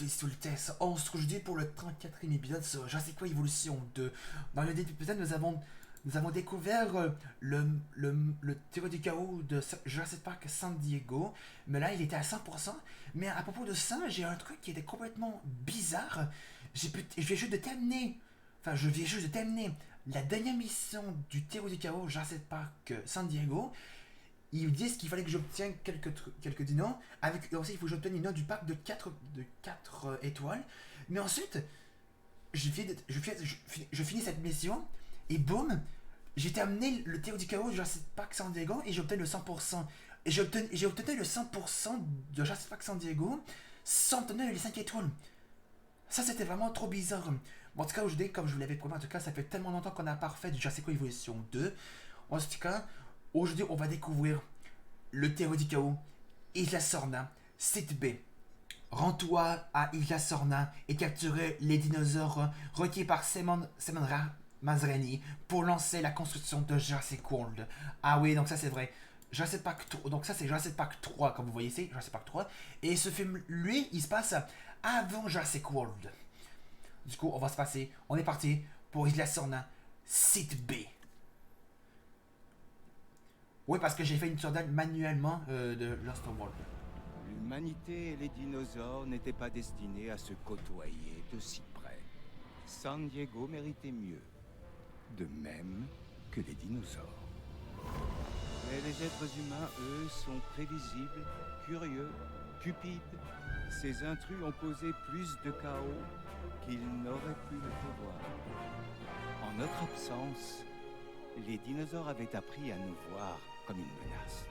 ici sur le test. On se retrouve pour le 34e épisode sur Je sais quoi Évolution 2. Dans le début de l'épisode, nous avons découvert le théorie du chaos de Jurassic Park San Diego. Mais là, il était à 100%. Mais à propos de ça, j'ai un truc qui était complètement bizarre. Je viens juste de terminer. Enfin, je viens juste de terminer la dernière mission du théorie du chaos Jurassic Park San Diego. Ils disent qu'il fallait que j'obtienne quelques dinos. Avec aussi, il faut que j'obtienne une note du parc de 4 étoiles. Mais ensuite, je finis cette mission. Et boum, j'ai terminé le théorie du chaos de Jurassic Park San Diego. Et j'obtiens le 100%. Et j'ai obtenu le 100% de Jurassic Park San Diego sans obtenir les 5 étoiles. Ça, c'était vraiment trop bizarre. Bon, en tout cas, aujourd'hui, comme je vous l'avais promis, en tout cas, ça fait tellement longtemps qu'on n'a pas refait du Jurassic World Evolution 2. En tout cas, aujourd'hui, on va découvrir le théorie du chaos, Isla Sorna, site B. Rends-toi à Isla Sorna et capturer les dinosaures requis par Simon Masrani pour lancer la construction de Jurassic World. Ah oui, donc ça c'est vrai. Jurassic Park 3, donc ça c'est Jurassic Park 3, comme vous voyez ici, Jurassic Park 3. Et ce film, lui, il se passe avant Jurassic World. Du coup, on est parti pour Isla Sorna, site B. Oui, parce que j'ai fait une sauvegarde manuellement de Lost World. L'humanité et les dinosaures n'étaient pas destinés à se côtoyer de si près. San Diego méritait mieux. De même que les dinosaures. Mais les êtres humains, eux, sont prévisibles, curieux, cupides. Ces intrus ont causé plus de chaos qu'ils n'auraient pu le prévoir. En notre absence, les dinosaures avaient appris à nous voir comme une menace.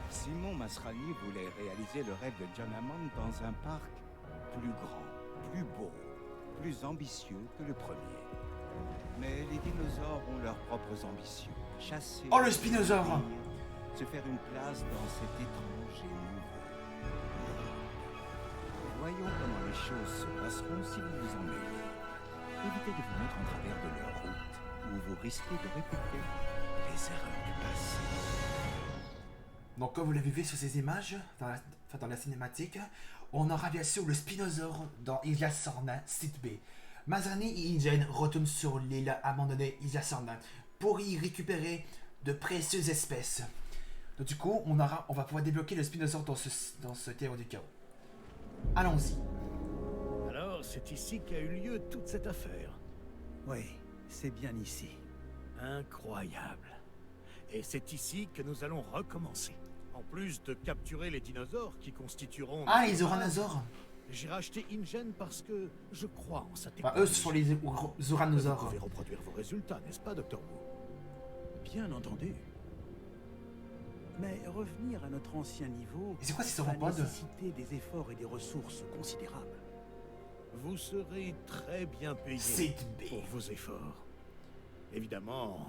Simon Masrani voulait réaliser le rêve de John Hammond dans un parc plus grand, plus beau, plus ambitieux que le premier. Mais les dinosaures ont leurs propres ambitions. Chasser, oh le spinosaure, se faire une place dans cet étrange et nouveau monde. Voyons comment les choses se passeront si vous vous en mêlez. Évitez de vous mettre en travers de leur route, où vous risquez de répéter les erreurs du passé. Donc comme vous l'avez vu sur ces images, dans la cinématique, on aura bien sûr le spinosaure dans Isla Sorna, site B. Masrani et Ingen retournent sur l'île abandonnée Isla Sorna pour y récupérer de précieuses espèces. Donc du coup, on va pouvoir débloquer le spinosaure dans ce théorie du chaos. Allons-y. Alors, c'est ici qu'a eu lieu toute cette affaire. Oui, c'est bien ici. Incroyable. Et c'est ici que nous allons recommencer. En plus de capturer les dinosaures qui constitueront... Ah, les oranosaures. J'ai racheté InGen parce que je crois en sa Enfin, technologie. eux, ce sont les Vous oranosaures. pouvez reproduire vos résultats, n'est-ce pas, Dr. Wu? Bien entendu. Mais revenir à notre ancien niveau Et c'est quoi ces va sauropodes? nécessiter des efforts et des ressources considérables. Vous serez très bien payé Site B. pour vos efforts. Évidemment,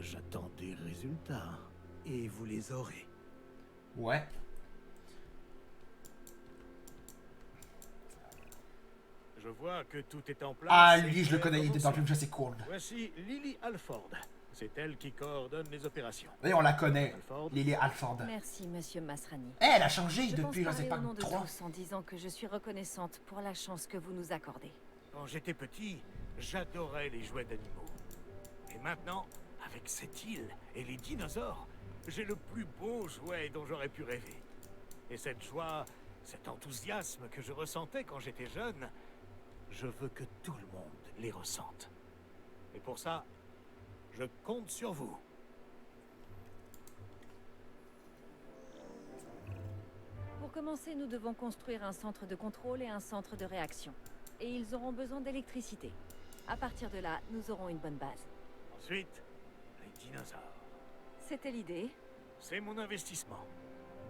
j'attends des résultats. Et vous les aurez. Ouais. Je vois que tout est en place. Ah, et lui, je prêt le à connais, il était dans le film commencer. Jurassic World. Voici Lily Alford. C'est elle qui coordonne les opérations. Et on la connaît, Alford. Lily Alford. Merci, monsieur Masrani. Eh, elle a changé Je pense depuis Jurassic parler au Park nom de 3. tous en disant que je suis reconnaissante pour la chance que vous nous accordez. Quand j'étais petit, j'adorais les jouets d'animaux. Et maintenant, avec cette île et les dinosaures, j'ai le plus beau jouet dont j'aurais pu rêver. Et cette joie, cet enthousiasme que je ressentais quand j'étais jeune, je veux que tout le monde les ressente. Et pour ça, je compte sur vous. Pour commencer, nous devons construire un centre de contrôle et un centre de réaction. Et ils auront besoin d'électricité. À partir de là, nous aurons une bonne base. Ensuite, les dinosaures. C'était l'idée. C'est mon investissement.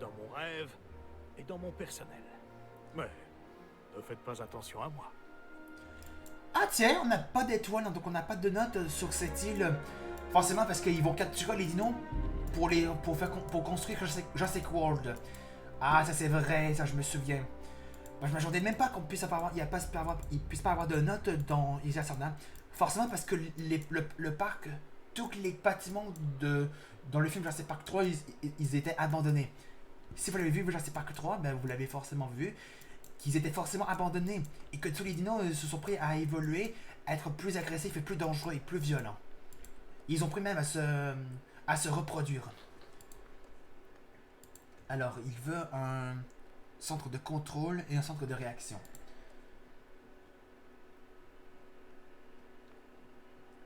Dans mon rêve et dans mon personnel. Mais ne faites pas attention à moi. Ah tiens, on n'a pas d'étoiles, donc on n'a pas de notes sur cette île. Forcément parce qu'ils vont capturer les dinos pour construire Jurassic World. Ah, ça c'est vrai, ça je me souviens. Moi, je m'attendais même pas qu'on puisse pas avoir, il puisse pas avoir de notes dans Isla Sorna. Forcément parce que le parc, tous les bâtiments dans le film Jurassic Park 3, ils étaient abandonnés. Si vous l'avez vu Jurassic Park 3, ben vous l'avez forcément vu, qu'ils étaient forcément abandonnés et que tous les dinos se sont pris à évoluer, à être plus agressifs et plus dangereux et plus violents. Ils ont pris même à se reproduire. Alors, il veut un centre de contrôle et un centre de réaction.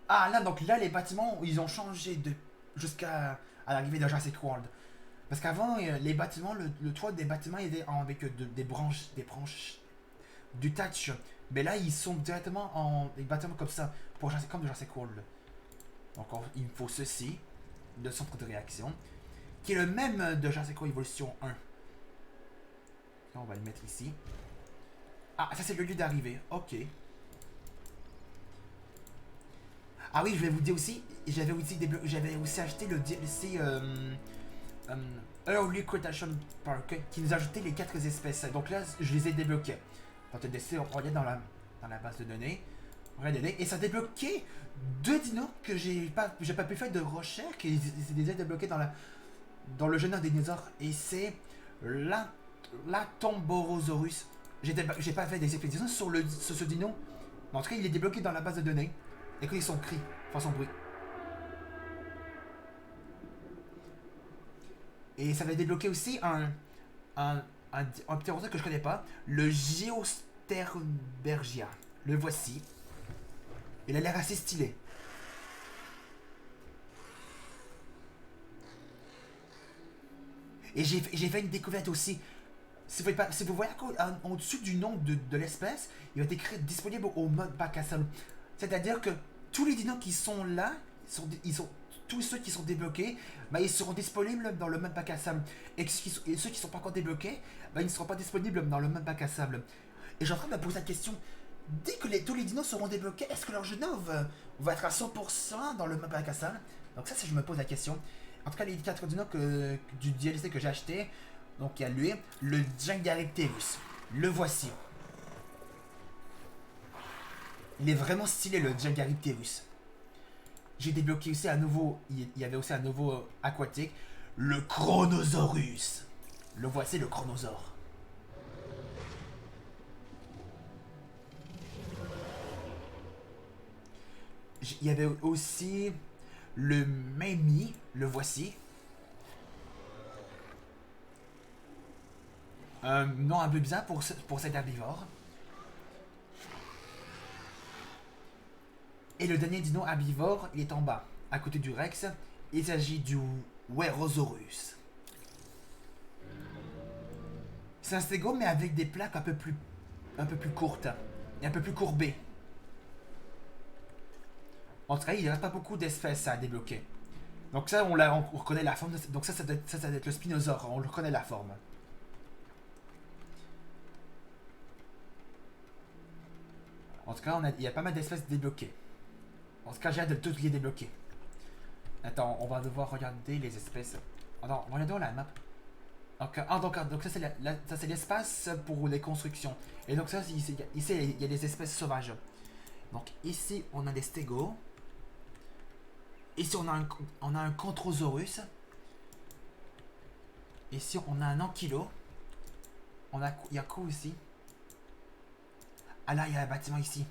Ah là, donc là, les bâtiments, ils ont changé jusqu'à l'arrivée de Jurassic World. Parce qu'avant, les bâtiments, le toit des bâtiments était avec des branches du touch. Mais là, ils sont directement en des bâtiments comme ça, comme de Jurassic World. Donc il me faut ceci, le centre de réaction, qui est le même de Jurassic World Evolution 1. Là, on va le mettre ici. Ah, ça c'est le lieu d'arrivée, ok. Ah oui, je vais vous dire aussi, j'avais aussi acheté le DLC Early Quotation Park qui nous a ajouté les 4 espèces. Donc là, je les ai débloqués. Quand le DLC, on regarde dans la base de données. Et ça a débloqué 2 dinos que j'ai pas pu faire de recherche et c'est déjà débloqué dans le génome des dinosaures. Et c'est la Tomborosaurus. J'ai pas fait des expéditions sur ce dino. Mais en tout cas, il est débloqué dans la base de données. Écoutez son cri, enfin son bruit. Et ça va débloquer aussi un ptérodactyle que je connais pas, le Geosternbergia. Le voici. Il a l'air assez stylé. Et j'ai fait une découverte aussi. Si vous voyez au-dessus du nom de l'espèce, il va être écrit disponible au mode bac à sable. C'est-à-dire que tous les dinos qui sont là, tous ceux qui sont débloqués, bah, ils seront disponibles dans le mode bac à sable. Et ceux qui ne sont pas encore débloqués, bah, ils ne seront pas disponibles dans le mode bac à sable. Et j'ai en train de me poser la question, dès que tous les dinos seront débloqués, est-ce que leur génome va être à 100% dans le mode bac à sable? Donc ça, je me pose la question. En tout cas, les 4 dinos du DLC que j'ai acheté, donc il y a lui, le Djangaricterus. Le voici. Il est vraiment stylé, le Djangaricterus. J'ai débloqué aussi à nouveau, il y avait aussi un nouveau aquatique, le Chronosaurus. Le voici, le Chronosaure. Il y avait aussi le Mamie, le voici. Un nom un peu bizarre pour cet herbivore. Et le dernier dino herbivore, il est en bas, à côté du Rex. Il s'agit du Werosaurus. C'est un stégo, mais avec des plaques un peu plus courtes et un peu plus courbées. En tout cas, il ne reste pas beaucoup d'espèces à débloquer. Donc ça, on reconnaît la forme. Donc ça doit être le Spinosaure. On reconnaît la forme. En tout cas, il y a pas mal d'espèces débloquées. En tout cas, j'ai hâte de toutes les débloquer. Attends, on va devoir regarder les espèces. Attends, regardons la map. Donc ça c'est l'espace pour les constructions. Et donc ça, ici il y a des espèces sauvages. Donc ici on a des stégos. Ici on a un Chontrosaurus. Ici on a un ankylo. Il y a quoi ici? Ah là il y a un bâtiment ici.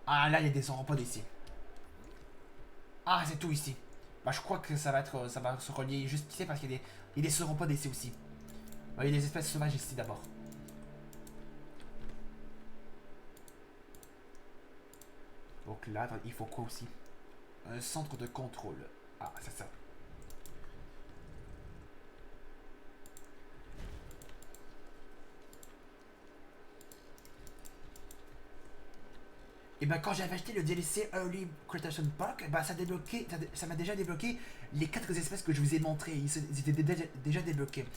Ah là il y a des sauropodes ici. Ah c'est tout ici. Bah je crois que ça va se relier juste ici parce qu'il y a des sauropodes ici aussi. Il y a des espèces sauvages ici d'abord. Donc là il faut quoi aussi? Un centre de contrôle. Ah c'est ça. Et ben quand j'avais acheté le DLC Early Quotation Park, bah ça m'a déjà débloqué les 4 espèces que je vous ai montrées. Ils étaient déjà débloqués.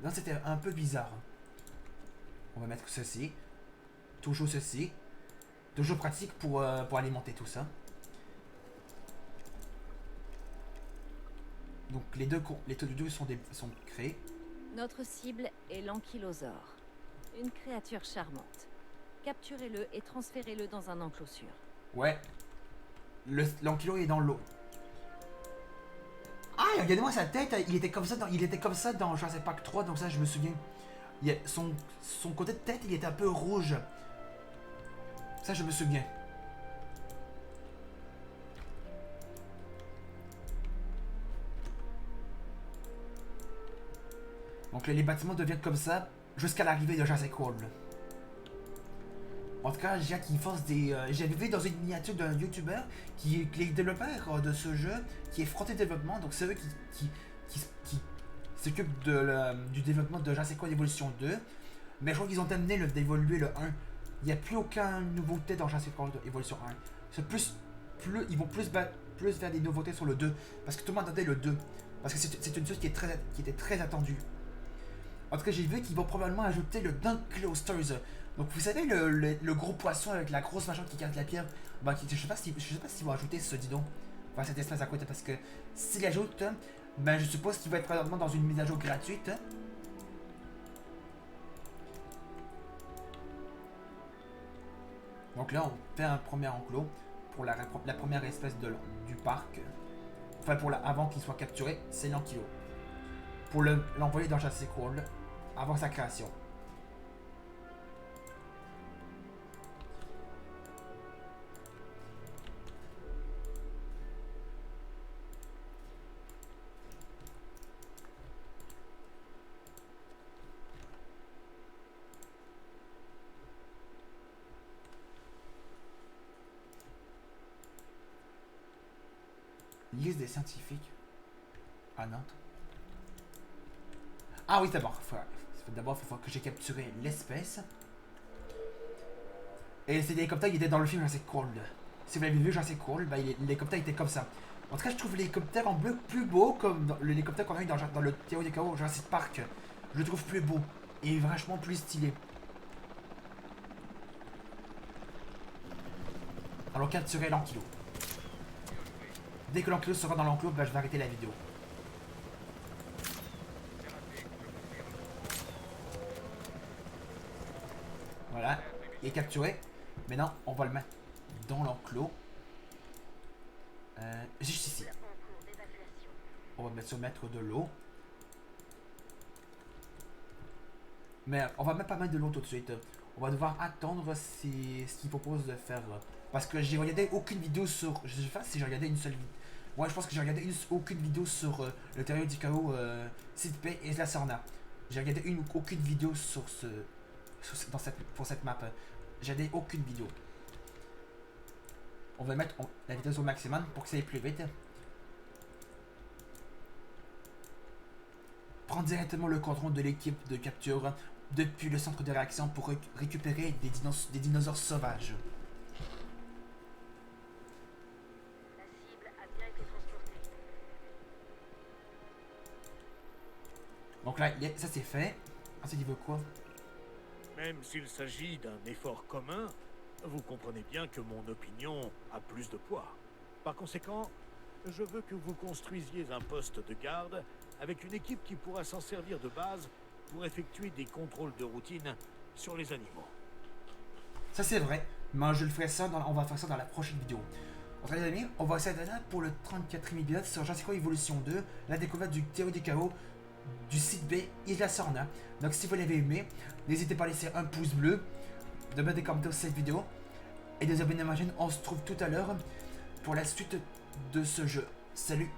Donc c'était un peu bizarre. On va mettre ceci. Toujours ceci. Toujours pratique pour alimenter tout ça. Donc les deux sont créés. Notre cible est l'ankylosaure. Une créature charmante. Capturez-le et transférez-le dans un enclos sûr. Ouais. L'ankylo est dans l'eau. Ah, regardez-moi sa tête, il était comme ça dans Jurassic Park 3, donc ça je me souviens. Son côté de tête, il était un peu rouge. Ça je me souviens. Donc là, les bâtiments deviennent comme ça jusqu'à l'arrivée de Jurassic World. En tout cas, j'ai vu dans une miniature d'un YouTuber qui est le développeur de ce jeu, qui est Frontier Développement, donc c'est eux qui s'occupent du développement de Jurassic World Evolution 2. Mais je crois qu'ils ont terminé d'évoluer le 1. Il n'y a plus aucune nouveauté dans Jurassic World Evolution 1. Ils vont plus vers des nouveautés sur le 2. Parce que tout le monde attendait le 2. Parce que c'est une chose qui était très attendue. En tout cas, j'ai vu qu'ils vont probablement ajouter le Dunkleosteus. Donc vous savez le gros poisson avec la grosse machin qui garde la pierre. Bah, je sais pas s'ils vont ajouter ce dis donc. Enfin, cette espèce à côté, parce que s'ils l'ajoutent, ben je suppose qu'il va être probablement dans une mise à jour gratuite. Donc là, on fait un premier enclos pour la première espèce du parc. Enfin, avant qu'il soit capturé, c'est l'Ankilo. Pour l'envoyer dans Jurassic World avant sa création. Liste des scientifiques à Nantes. Ah oui, d'abord, il faut que j'ai capturé l'espèce. Et cet hélicoptère, il était dans le film Jurassic World. Si vous l'avez vu, Jurassic World, bah, l'hélicoptère était comme ça. En tout cas, je trouve l'hélicoptère en bleu plus beau, comme l'hélicoptère qu'on a eu dans le Théo des Chaos Jurassic Park. Je le trouve plus beau et vachement plus stylé. Allons capturer l'Ankilo. Dès que l'Ankilo sera dans l'enclos, bah, je vais arrêter la vidéo. Voilà, il est capturé. Maintenant, on va le mettre dans l'enclos. Juste ici. On va se mettre de l'eau. Mais on va même pas mettre de l'eau tout de suite. On va devoir attendre ce qu'il propose de faire. Parce que j'ai regardé aucune vidéo sur... Je sais pas si j'ai regardé une seule vidéo. Ouais, je pense que j'ai regardé aucune vidéo sur le Terrain du Chaos, Site P et la Sorna. J'ai regardé aucune vidéo pour cette map. J'ai regardé aucune vidéo. On va mettre la vitesse au maximum pour que ça aille plus vite. Prendre directement le contrôle de l'équipe de capture depuis le centre de réaction pour récupérer des dinosaures sauvages. La cible a bien été transportée. Donc là, ça c'est fait. Ensuite, il veut quoi? Même s'il s'agit d'un effort commun, vous comprenez bien que mon opinion a plus de poids. Par conséquent, je veux que vous construisiez un poste de garde avec une équipe qui pourra s'en servir de base pour effectuer des contrôles de routine sur les animaux. Ça c'est vrai, mais on va faire ça dans la prochaine vidéo. Donc les amis, on va essayer de là pour le 34e épisode sur Jurassic World Evolution 2, la découverte du Théo du Chaos, du site B et de la Sorna. Donc si vous l'avez aimé, n'hésitez pas à laisser un pouce bleu, de mettre des commentaires sur cette vidéo et de vous abonner à ma chaîne. On se retrouve tout à l'heure pour la suite de ce jeu. Salut!